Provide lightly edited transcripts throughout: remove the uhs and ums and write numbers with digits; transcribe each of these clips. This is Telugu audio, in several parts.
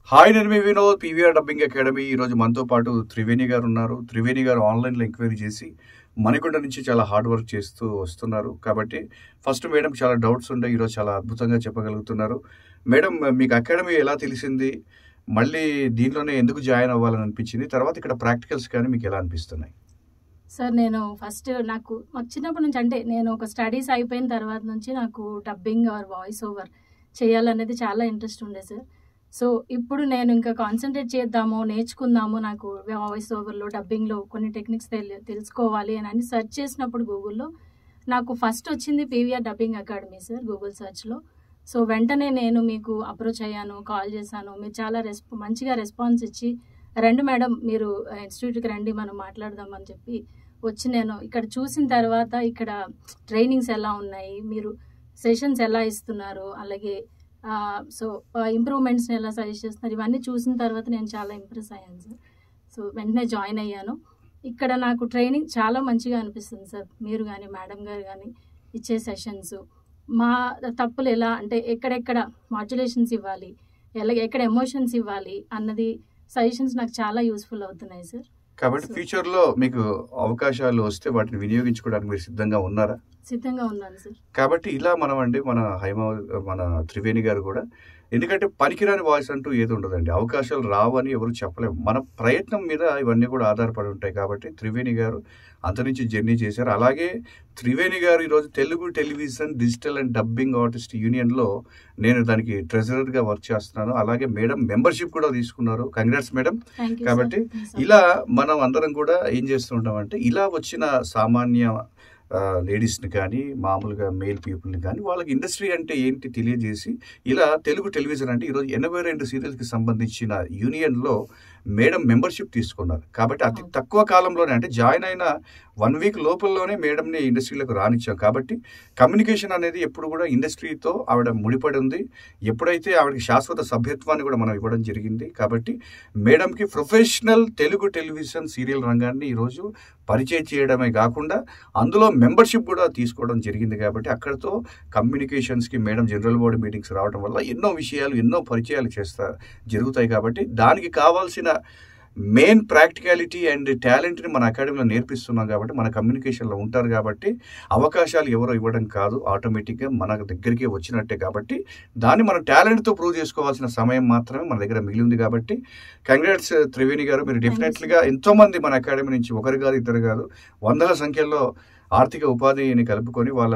హాయ్, నేను మీ వినోద్, పీవీఆర్ డబ్బింగ్ అకాడమీ. ఈరోజు మనతో పాటు త్రివేణి గారు ఉన్నారు. త్రివేణి గారు ఆన్లైన్లో ఎంక్వైరీ చేసి మణికొండ నుంచి చాలా హార్డ్ వర్క్ చేస్తూ వస్తున్నారు. కాబట్టి ఫస్ట్ మేడం చాలా డౌట్స్ ఉండే, ఈరోజు చాలా అద్భుతంగా చెప్పగలుగుతున్నారు. మేడం, మీకు అకాడమీ ఎలా తెలిసింది? మళ్ళీ దీనిలోనే ఎందుకు జాయిన్ అవ్వాలని అనిపించింది? తర్వాత ఇక్కడ ప్రాక్టికల్స్ కానీ మీకు ఎలా అనిపిస్తున్నాయి? సార్, నేను ఫస్ట్ నాకు చిన్నప్పటి నుంచి అంటే నేను ఒక స్టడీస్ అయిపోయిన తర్వాత నుంచి నాకు డబ్బింగ్ ఆర్ వాయిస్ ఓవర్ చేయాలనేది చాలా ఇంట్రెస్ట్ ఉండే సార్. సో ఇప్పుడు నేను ఇంకా కాన్సన్ట్రేట్ చేద్దాము, నేర్చుకుందాము, నాకు వాయిస్ ఓవర్లో డబ్బింగ్లో కొన్ని టెక్నిక్స్ తెలుసుకోవాలి అని సెర్చ్ చేసినప్పుడు గూగుల్లో నాకు ఫస్ట్ వచ్చింది PVR dubbing academy sir, Google సెర్చ్లో. సో వెంటనే నేను మీకు అప్రోచ్ అయ్యాను, కాల్ చేశాను. మీరు చాలా మంచిగా రెస్పాన్స్ ఇచ్చి, రండి మేడం మీరు ఇన్స్టిట్యూట్కి రండి, మనం మాట్లాడదామని చెప్పి వచ్చి నేను ఇక్కడ చూసిన తర్వాత ఇక్కడ ట్రైనింగ్స్ ఎలా ఉన్నాయి, మీరు సెషన్స్ ఎలా ఇస్తున్నారు, అలాగే సో ఇంప్రూవ్మెంట్స్ని ఎలా సజెస్ట్ చేస్తున్నారు, ఇవన్నీ చూసిన తర్వాత నేను చాలా ఇంప్రెస్ అయ్యాను సార్. సో వెంటనే జాయిన్ అయ్యాను. ఇక్కడ నాకు ట్రైనింగ్ చాలా మంచిగా అనిపిస్తుంది సార్. మీరు కానీ మేడం గారు కానీ ఇచ్చే సెషన్స్, మా తప్పులు ఎలా అంటే ఎక్కడెక్కడ మాడ్యులేషన్స్ ఇవ్వాలి, ఎక్కడ ఎమోషన్స్ ఇవ్వాలి అన్నది సజెషన్స్ నాకు చాలా యూస్ఫుల్ అవుతున్నాయి సార్. కాబట్టి ఫ్యూచర్లో మీకు అవకాశాలు వస్తే వాటిని వినియోగించుకోవడానికి మీరు సిద్ధంగా ఉన్నారా? సిద్ధంగా ఉన్నాను సార్. కాబట్టి ఇలా మనం అండి మన త్రివేణి గారు కూడా, ఎందుకంటే పనికిరాని వాయిస్ అంటూ ఏది ఉండదండి. అవకాశాలు రావని ఎవరు చెప్పలేము. మన ప్రయత్నం మీద ఇవన్నీ కూడా ఆధారపడి ఉంటాయి. కాబట్టి త్రివేణి గారు అంతరించి జర్నీ చేశారు. అలాగే త్రివేణి గారు ఈరోజు Telugu television digital and dubbing artist యూనియన్లో నేను దానికి ట్రెజరర్గా వర్క్ చేస్తున్నాను. అలాగే మేడం మెంబర్షిప్ కూడా తీసుకున్నారు. Congrats madam. కాబట్టి ఇలా మనం అందరం కూడా ఏం చేస్తుంటామంటే, ఇలా వచ్చిన సామాన్య లేడీస్ని కానీ మామూలుగా మేల్ పీపుల్ని కానీ వాళ్ళకి ఇండస్ట్రీ అంటే ఏంటి తెలియజేసి, ఇలా తెలుగు టెలివిజన్ అంటే ఈరోజు 82 సీరియల్స్కి సంబంధించిన యూనియన్లో మేడం మెంబర్షిప్ తీసుకున్నారు. కాబట్టి అతి తక్కువ కాలంలోనే, అంటే జాయిన్ అయిన 1 వీక్ లోపలలోనే మేడంని ఇండస్ట్రీలోకి రానిచ్చాం. కాబట్టి కమ్యూనికేషన్ అనేది ఎప్పుడు కూడా ఇండస్ట్రీతో ఆవిడ ముడిపడి ఉంది. ఎప్పుడైతే ఆవిడకి శాశ్వత సభ్యత్వాన్ని కూడా మనం ఇవ్వడం జరిగింది. కాబట్టి మేడంకి ప్రొఫెషనల్ తెలుగు టెలివిజన్ సీరియల్ రంగాన్ని ఈరోజు పరిచయం చేయడమే కాకుండా అందులో మెంబర్షిప్ కూడా తీసుకోవడం జరిగింది. కాబట్టి అక్కడితో కమ్యూనికేషన్స్కి మేడం జనరల్ బాడీ మీటింగ్స్ రావడం వల్ల ఎన్నో విషయాలు, ఎన్నో పరిచయాలు జరుగుతాయి. కాబట్టి దానికి కావాల్సిన మెయిన్ ప్రాక్టికాలిటీ అండ్ టాలెంట్ని మన అకాడమీలో నేర్పిస్తున్నాం. కాబట్టి మన కమ్యూనికేషన్లో ఉంటారు. కాబట్టి అవకాశాలు ఎవరో ఇవ్వడం కాదు, ఆటోమేటిక్గా మన దగ్గరికి వచ్చినట్టే. కాబట్టి దాన్ని మన టాలెంట్తో ప్రూవ్ చేసుకోవాల్సిన సమయం మాత్రమే మన దగ్గర మిగిలి ఉంది. కాబట్టి కంగ్రాట్స్ త్రివేణి గారు. మీరు డెఫినెట్లీగా ఎంతోమంది మన అకాడమీ నుంచి ఒకరు కాదు, ఇద్దరు కాదు, వందల సంఖ్యలో ఆర్థిక ఉపాధిని కలుపుకొని వాళ్ళ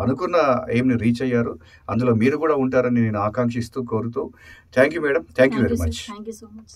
అనుకున్న ఎయిమ్ని రీచ్ అయ్యారు. అందులో మీరు కూడా ఉంటారని నేను ఆకాంక్షిస్తూ, కోరుతూ, thank you madam. Thank you very much. Thank you so much.